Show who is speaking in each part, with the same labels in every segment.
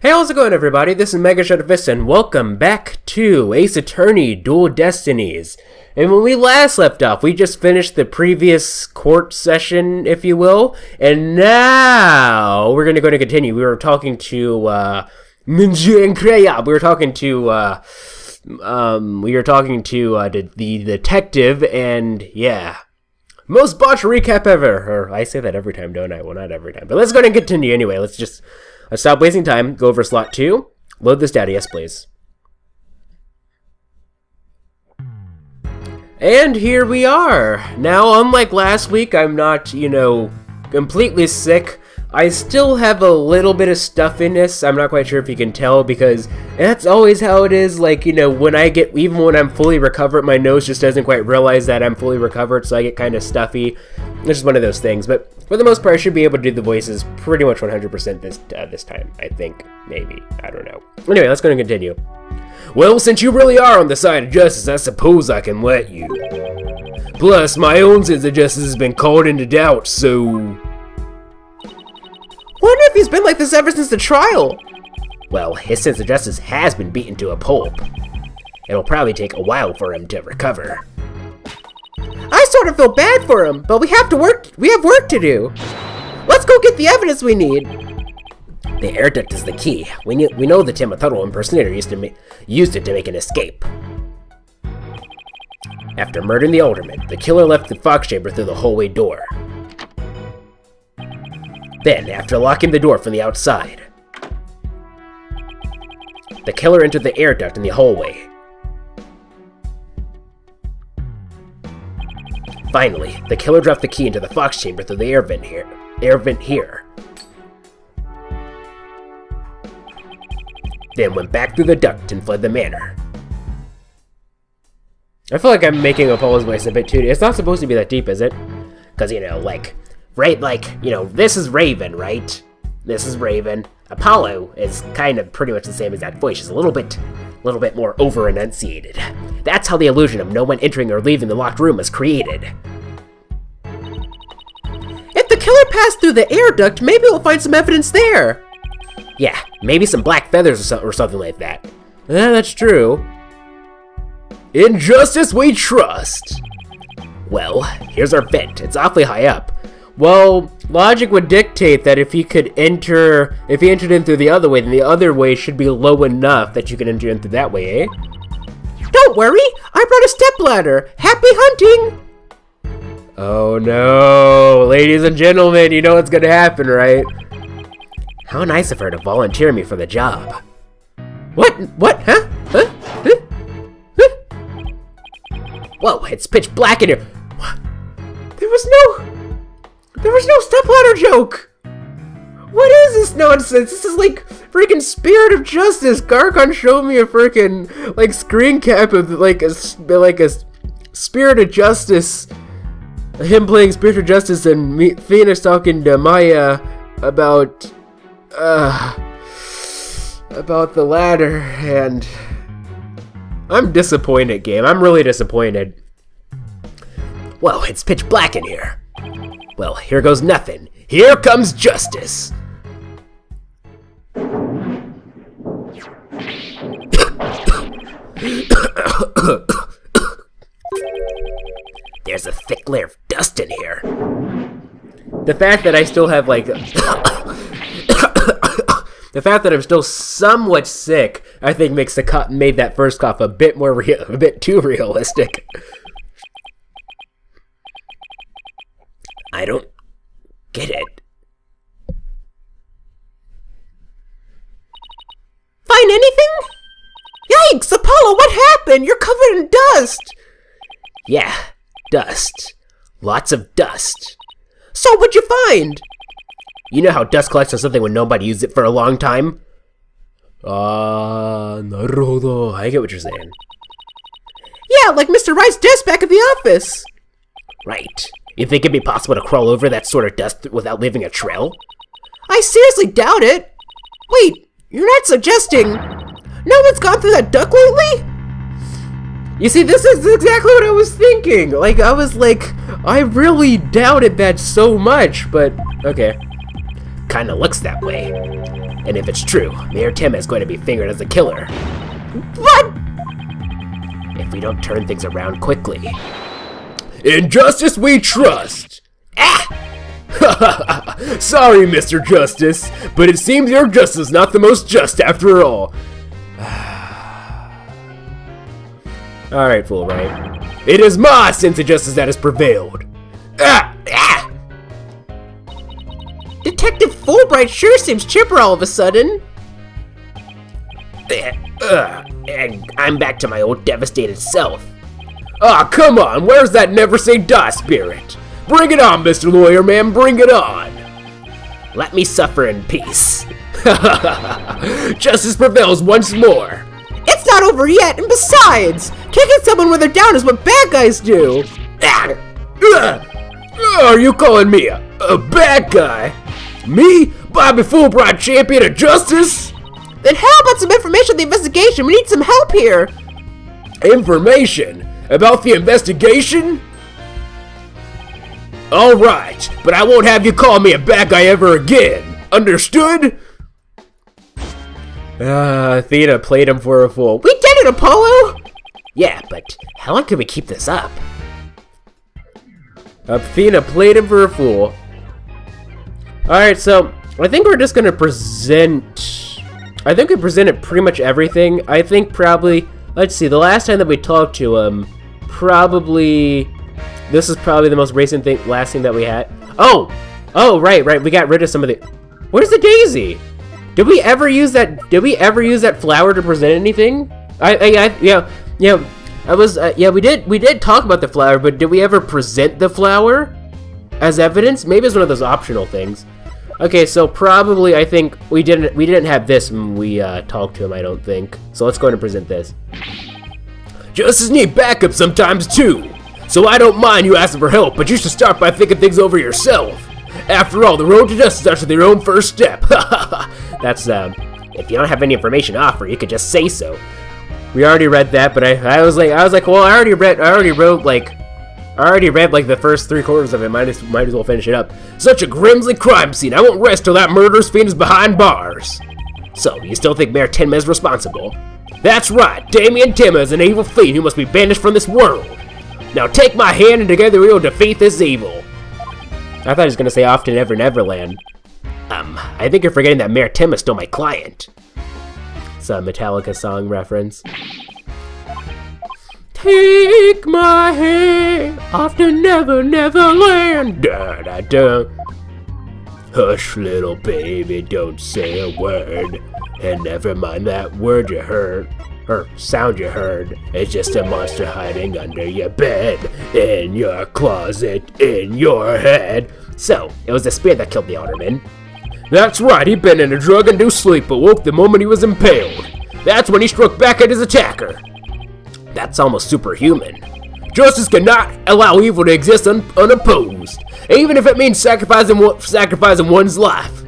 Speaker 1: Hey, how's it going, everybody? This is MegaShadowFist, and welcome back to Ace Attorney Dual Destinies. And when we last left off, we just finished the previous court session, if you will, and now we're going to continue. We were talking to, the detective, and yeah. Most botched recap ever. Or I say that every time, don't I? Well, not every time. But let's go ahead and continue anyway. Let's stop wasting time. Go over slot 2. Load this data. Yes, please. And here we are. Now, unlike last week, I'm not, completely sick. I still have a little bit of stuffiness. I'm not quite sure if you can tell, because that's always how it is. Like, when I'm fully recovered, my nose just doesn't quite realize that I'm fully recovered, so I get kind of stuffy. It's just one of those things. But for the most part, I should be able to do the voices pretty much 100% this time. I think. Maybe. I don't know. Anyway, let's go and continue. Well, since you really are on the side of justice, I suppose I can let you. Plus, my own sense of justice has been called into doubt, so...
Speaker 2: Wonder if he's been like this ever since the trial.
Speaker 1: Well, his sense of justice has been beaten to a pulp. It'll probably take a while for him to recover.
Speaker 2: I sort of feel bad for him, but we have work to do. Let's go get the evidence we need.
Speaker 1: The air duct is the key. We know the Timotaro impersonator used it to make an escape. After murdering the alderman, the killer left the fox chamber through the hallway door. Then, after locking the door from the outside, the killer entered the air duct in the hallway. Finally, the killer dropped the key into the fox chamber through the air vent here. Then went back through the duct and fled the manor. I feel like I'm making Apollo's voice a bit too. It's not supposed to be that deep, is it? Because, this is Raven, right? This is Raven. Apollo is kind of pretty much the same exact voice, just a little bit more over-enunciated. That's how the illusion of no one entering or leaving the locked room is created.
Speaker 2: If the killer passed through the air duct, maybe we'll find some evidence there.
Speaker 1: Yeah, maybe some black feathers or something like that. Yeah, that's true. In justice we trust! Well, here's our vent. It's awfully high up. Well, logic would dictate that if he entered in through the other way, then the other way should be low enough that you can enter in through that way, eh?
Speaker 2: Don't worry, I brought a stepladder. Happy hunting!
Speaker 1: Oh no, ladies and gentlemen, you know what's gonna happen, right? How nice of her to volunteer me for the job.
Speaker 2: What? Huh?
Speaker 1: Whoa, it's pitch black in here.
Speaker 2: What? There was no stepladder joke! What is this nonsense? This is like freaking Spirit of Justice. Garcon showed me a freaking screen cap of like a Spirit of Justice. Him playing Spirit of Justice and Phoenix talking to Maya about the ladder, and I'm disappointed, game. I'm really disappointed.
Speaker 1: Whoa, it's pitch black in here. Well, here goes nothing. Here comes justice! There's a thick layer of dust in here. The fact that I still have the fact that I'm still somewhat sick, I think made that first cough a bit too realistic. I don't get it.
Speaker 2: Find anything? Yikes, Apollo, what happened? You're covered in dust!
Speaker 1: Yeah, dust. Lots of dust.
Speaker 2: So what'd you find?
Speaker 1: You know how dust collects on something when nobody used it for a long time? Naruhodo. I get what you're saying.
Speaker 2: Yeah, like Mr. Wright's desk back at the office.
Speaker 1: Right. You think it'd be possible to crawl over that sort of dust without leaving a trail?
Speaker 2: I seriously doubt it. Wait, you're not suggesting no one's gone through that duct lately?
Speaker 1: You see, this is exactly what I was thinking. I really doubted that so much, but okay. Kinda looks that way. And if it's true, Mayor Tim is going to be fingered as the killer.
Speaker 2: What?
Speaker 1: If we don't turn things around quickly.
Speaker 3: In justice we trust!
Speaker 1: Ah!
Speaker 3: Sorry, Mr. Justice, but it seems your justice is not the most just after all.
Speaker 1: Alright, fool, right?
Speaker 3: It is my sense of justice that has prevailed.
Speaker 1: Ah! Ah!
Speaker 2: Detective Fulbright sure seems chipper all of a sudden.
Speaker 1: And I'm back to my old devastated self.
Speaker 3: Ah, come on, where's that never say die spirit? Bring it on, Mr. Lawyer Man, bring it on!
Speaker 1: Let me suffer in peace.
Speaker 3: Justice prevails once more.
Speaker 2: It's not over yet, and besides, kicking someone when they're down is what bad guys do.
Speaker 3: Are you calling me a bad guy? Me? Bobby Fulbright, champion of justice?
Speaker 2: Then how about some information on the investigation? We need some help here.
Speaker 3: Information? About the investigation? Alright, but I won't have you call me a bad guy ever again. Understood?
Speaker 1: Athena played him for a fool.
Speaker 2: We did it, Apollo!
Speaker 1: Yeah, but how long can we keep this up?
Speaker 2: Athena played him for a fool.
Speaker 1: Alright, so I think we're just gonna present... I think we presented pretty much everything. I think probably... Let's see, the last time that we talked to him, probably... This is probably the most recent thing, last thing that we had. Oh! Oh, right, we got rid of some of the... Where's the daisy? Did we ever use that flower to present anything? We did talk about the flower, but did we ever present the flower as evidence? Maybe it's one of those optional things. Okay, so probably I think we didn't have this when we talked to him, I don't think. So let's go ahead and present this.
Speaker 3: Justice need backup sometimes too. So I don't mind you asking for help, but you should start by thinking things over yourself. After all, the road to justice starts with your own first step.
Speaker 1: That's, if you don't have any information to offer, you could just say so. We already read that, but I was like, well, I already read like the first 3/4 of it. Might as well finish it up.
Speaker 3: Such a grimly crime scene. I won't rest till that murderous fiend is behind bars.
Speaker 1: So, you still think Mayor Tim is responsible?
Speaker 3: That's right. Damien Tim is an evil fiend who must be banished from this world. Now take my hand and together we will defeat this evil.
Speaker 1: I thought he was gonna say off to Never Neverland. I think you're forgetting that Mayor Tim is still my client. It's a Metallica song reference.
Speaker 3: Take my hand off to Never Neverland. Da da da. Hush, little baby, don't say a word. And never mind that word you heard. Or sound you heard. It's just a monster hiding under your bed, in your closet, in your head.
Speaker 1: So, it was the spirit that killed the alderman.
Speaker 3: That's right, he'd been in a drug-induced sleep, but woke the moment he was impaled. That's when he struck back at his attacker.
Speaker 1: That's almost superhuman.
Speaker 3: Justice cannot allow evil to exist unopposed, even if it means sacrificing one's life.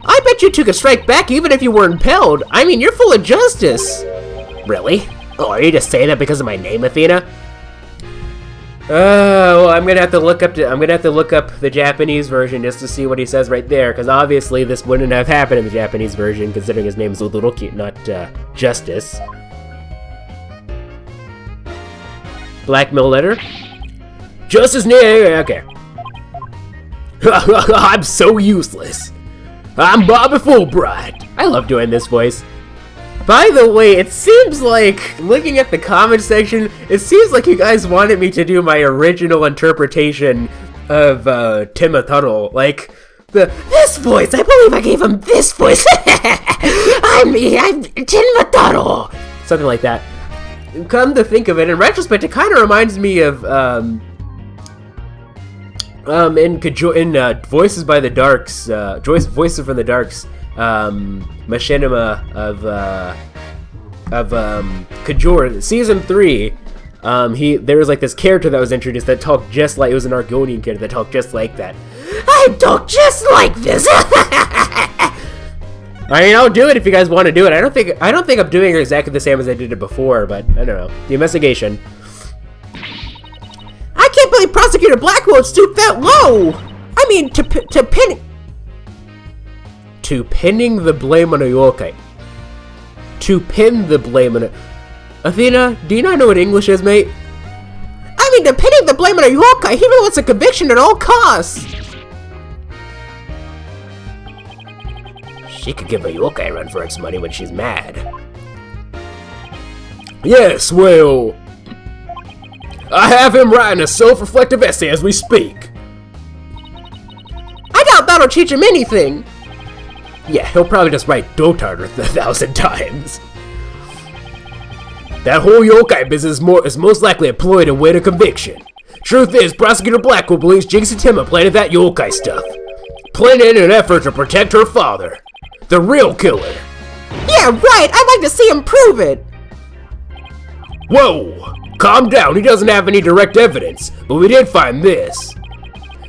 Speaker 2: I bet you took a strike back even if you were impaled. I mean, you're full of justice.
Speaker 1: Really? Oh, are you just saying that because of my name, Athena?
Speaker 2: Well, I'm gonna have to look up the Japanese version just to see what he says right there, because obviously this wouldn't have happened in the Japanese version, considering his name is Odoroki, not Justice. Blackmail letter.
Speaker 3: Justice okay. I'm so useless. I'm Bobby Fulbright.
Speaker 2: I love doing this voice. By the way, it seems like, looking at the comment section, it seems like you guys wanted me to do my original interpretation of Timothuddle. Like, this voice, I believe I gave him this voice. I'm Timothuddle. Something like that. Come to think of it, in retrospect, it kind of reminds me of, in Voices by the Darks, Voices from the Darks, machinima of Kajor, season 3. There was like this character that was introduced that talked just like, it was an Argonian character that talked just like that. I talk just like this. I mean, I'll do it if you guys want to do it. I don't think I'm doing it exactly the same as I did it before, but I don't know. The investigation. I can't believe Prosecutor Blackwell stooped that low. I mean, to
Speaker 1: to pinning the blame on a yokai. To pin the blame on a... Athena, do you not know what English is, mate?
Speaker 2: I mean, to pinning the blame on a yokai, he really wants a conviction at all costs.
Speaker 1: She could give a yokai a run for its money when she's mad.
Speaker 3: Yes, well... I have him writing a self-reflective essay as we speak.
Speaker 2: I doubt that'll teach him anything.
Speaker 1: Yeah, he'll probably just write dotard 1,000 times.
Speaker 3: That whole yokai business is most likely a ploy to win a conviction. Truth is, Prosecutor Blackwell believes Jinx and Timma planted that yokai stuff. Planted in an effort to protect her father. The real killer.
Speaker 2: Yeah, right, I'd like to see him prove it.
Speaker 3: Whoa! Calm down, he doesn't have any direct evidence, but we did find this.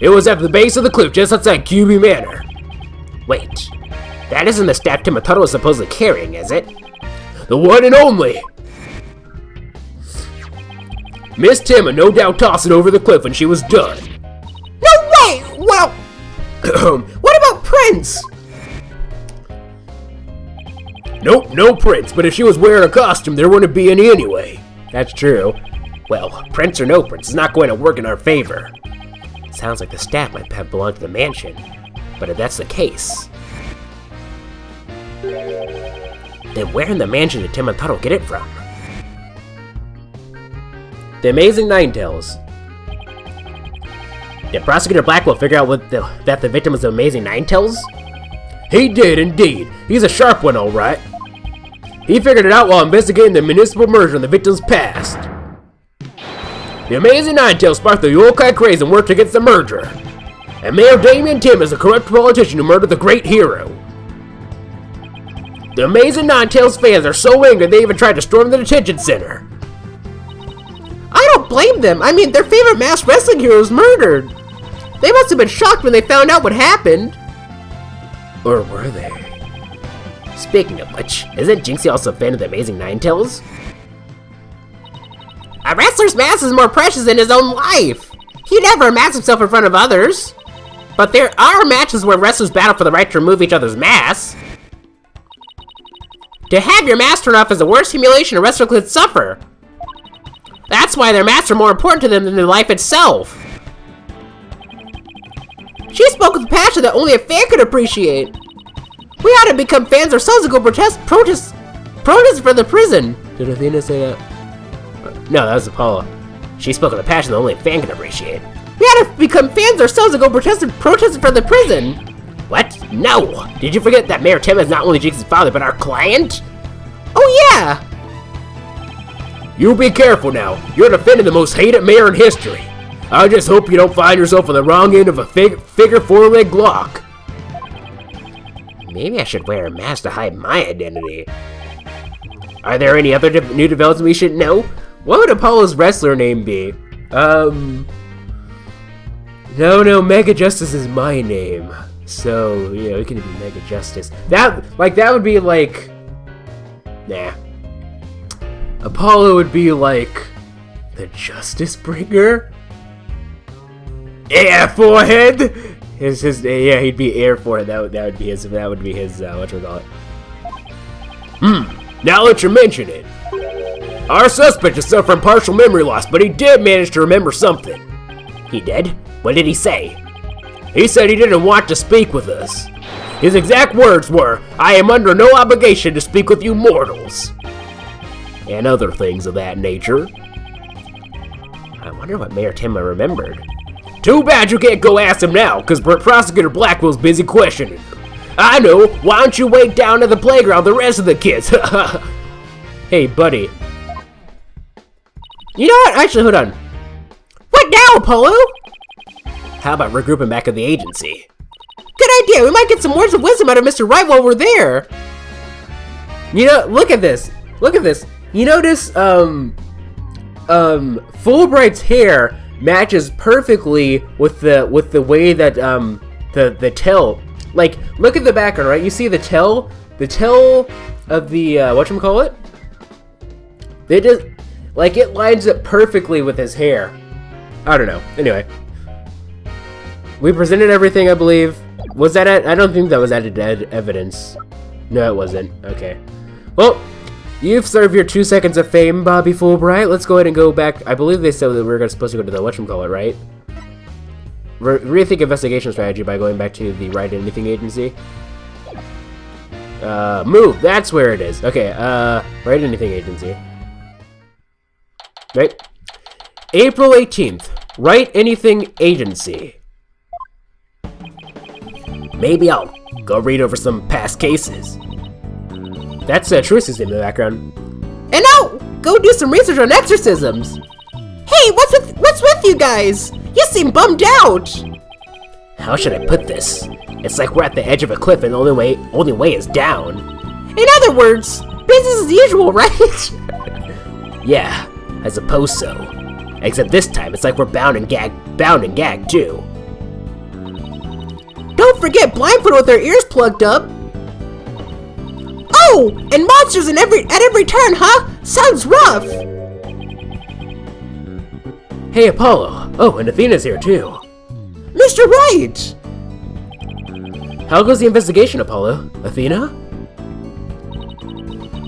Speaker 3: It was at the base of the cliff just outside QB Manor.
Speaker 1: Wait, that isn't the staff Timotaro was supposedly carrying, is it?
Speaker 3: The one and only! Miss Timma no doubt tossed it over the cliff when she was done.
Speaker 2: No way! Well, what about Prince?
Speaker 3: Nope, no prints, but if she was wearing a costume, there wouldn't be any anyway.
Speaker 1: That's true. Well, prince or no prince is not going to work in our favor. Sounds like the staff might have belonged to the mansion. But if that's the case... then where in the mansion did Timotaro get it from? The Amazing Ninetales. Did Prosecutor Blackwell figure out that the victim was the Amazing Ninetales?
Speaker 3: He did indeed. He's a sharp one, alright. He figured it out while investigating the municipal murder in the victim's past. The Amazing Ninetales sparked the yokai craze and worked against the murderer. And Mayor Damien Tim is a corrupt politician who murdered the great hero. The Amazing Ninetales fans are so angry they even tried to storm the detention center.
Speaker 2: I don't blame them. I mean, their favorite masked wrestling hero was murdered. They must have been shocked when they found out what happened.
Speaker 1: Or were they? Speaking of which, isn't Jinxie also a fan of the Amazing Ninetales?
Speaker 2: A wrestler's mask is more precious than his own life. He never masks himself in front of others. But there are matches where wrestlers battle for the right to remove each other's masks. To have your mask torn off is the worst humiliation a wrestler could suffer. That's why their masks are more important to them than their life itself. She spoke with passion that only a fan could appreciate. We ought to become fans ourselves and go protest for the prison.
Speaker 1: Did Athena say that? No, that was Apollo. She spoke with a passion that only a fan can appreciate.
Speaker 2: We ought to become fans ourselves and go protest for the prison.
Speaker 1: What? No! Did you forget that Mayor Tim is not only Jinx's father, but our client?
Speaker 2: Oh yeah!
Speaker 3: You be careful now. You're defending the most hated mayor in history. I just hope you don't find yourself on the wrong end of a figure four-leg block.
Speaker 1: Maybe I should wear a mask to hide my identity. Are there any other new developments we should know? What would Apollo's wrestler name be? No, Mega Justice is my name. So, yeah, it can be Mega Justice. That would be like... Nah. Apollo would be like... the Justice Bringer?
Speaker 3: Yeah, forehead!
Speaker 1: Yeah, he'd be Air Forehead. That would be his, whatchamacallit.
Speaker 3: Now that you mention it. Our suspect is suffering partial memory loss, but he did manage to remember something.
Speaker 1: He did? What did he say?
Speaker 3: He said he didn't want to speak with us. His exact words were, "I am under no obligation to speak with you mortals." And other things of that nature.
Speaker 1: I wonder what Mayor Timma remembered.
Speaker 3: Too bad you can't go ask him now, because Prosecutor Blackwell's busy questioning him. I know, why don't you wait down at the playground with the rest of the kids?
Speaker 1: Hey, buddy. You know what? Actually, hold on.
Speaker 2: What now, Apollo?
Speaker 1: How about regrouping back at the agency?
Speaker 2: Good idea. We might get some words of wisdom out of Mr. Wright while we're there.
Speaker 1: You know, look at this. Look at this. You notice, Fulbright's hair matches perfectly with the way that the tail, like, look at the background, right? You see the tail of the whatchamacallit? They just, like, it lines up perfectly with his hair. I don't know. Anyway, we presented everything, I believe. Was that I don't think that was added evidence. No, it wasn't. Okay. Well, you've served your 2 seconds of fame, Bobby Fulbright. Let's go ahead and go back. I believe they said that we were supposed to go to the whatchamacallit, right? Rethink investigation strategy by going back to the Wright Anything Agency. Move. That's where it is. Okay. Wright Anything Agency. Right. April 18th. Wright Anything Agency. Maybe I'll go read over some past cases. That's Trucy's in the background.
Speaker 2: And I'll go do some research on exorcisms. Hey, what's with you guys? You seem bummed out.
Speaker 1: How should I put this? It's like we're at the edge of a cliff and the only way is down.
Speaker 2: In other words, business as usual, right?
Speaker 1: Yeah, I suppose so. Except this time, it's like we're bound and gagged too.
Speaker 2: Don't forget blindfolded with our ears plugged up. Oh, and monsters at every turn, huh? Sounds rough.
Speaker 1: Hey, Apollo. Oh, and Athena's here too.
Speaker 2: Mr. Wright!
Speaker 1: How goes the investigation, Apollo? Athena?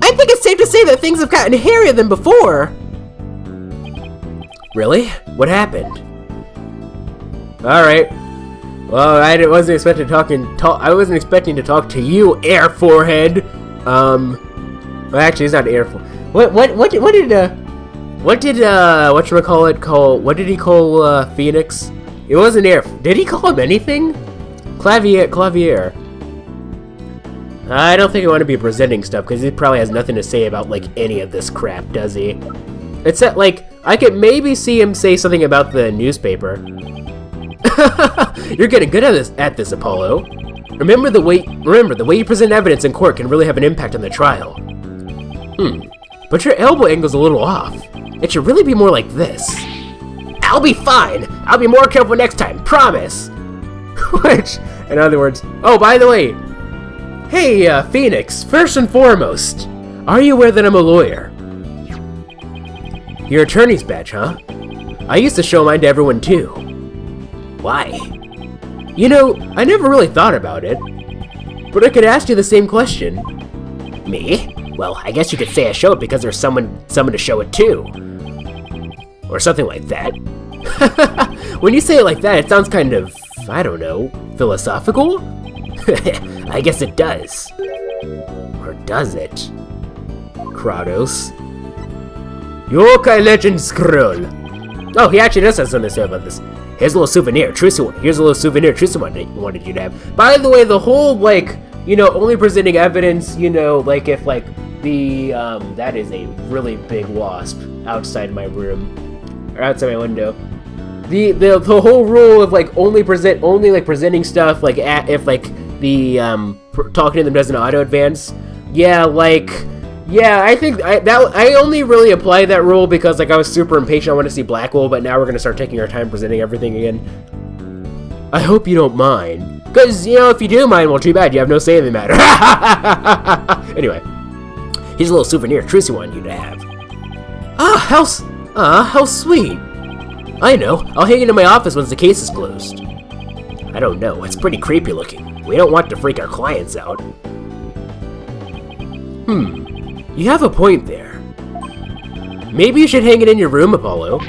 Speaker 2: I think it's safe to say that things have gotten hairier than before.
Speaker 1: Really? What happened? Alright. Well, I wasn't expecting to talk to you, Air Forehead. Well, actually, it's not Air Forehead. What did he call Phoenix? It wasn't Air. Did he call him anything? Clavier. I don't think I want to be presenting stuff because he probably has nothing to say about like any of this crap, does he? It's that like I could maybe see him say something about the newspaper. You're getting good at this, Apollo. Remember the way you present evidence in court can really have an impact on the trial. But your elbow angle's a little off. It should really be more like this. I'll be fine. I'll be more careful next time. Promise. Which, in other words, oh, by the way, hey, Phoenix, first and foremost, are you aware that I'm a lawyer? Your attorney's badge, huh? I used to show mine to everyone too. Why? You know, I never really thought about it, but I could ask you the same question. Me? Well, I guess you could say I show it because there's someone to show it to. Or something like that. When you say it like that, it sounds kind of, I don't know, philosophical? I guess it does. Or does it? Kratos. Yokai Legend Scroll. Oh, he actually does have something to say about this. Here's a little souvenir. Here's a little souvenir Trucy wanted you to have. By the way, the whole, like, you know, only presenting evidence, you know, like if, like, the, that is a really big wasp outside my room. Or outside my window. The whole rule of, like, only presenting stuff, like, if, like, the, talking to them doesn't auto-advance. Yeah, like, yeah, I think I only really applied that rule because, like, I was super impatient. I wanted to see Blackwell, but now we're gonna start taking our time presenting everything again. I hope you don't mind. Because, you know, if you do mind, well, too bad. You have no say in the matter. Anyway. Here's a little souvenir Trucy wanted you to have. How sweet. I know. I'll hang it in my office once the case is closed. I don't know. It's pretty creepy looking. We don't want to freak our clients out. You have a point there. Maybe you should hang it in your room, Apollo.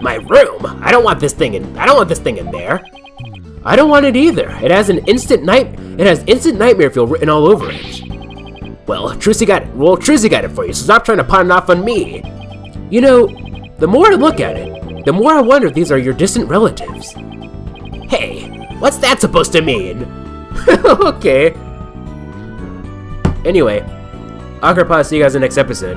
Speaker 1: My room? I don't want this thing in there. I don't want it either. It has instant nightmare feel written all over it. Well, Trucy got it for you, so stop trying to pawn it off on me. You know, the more I look at it, the more I wonder if these are your distant relatives. Hey, what's that supposed to mean? Okay. Anyway, Agrappa, see you guys in the next episode.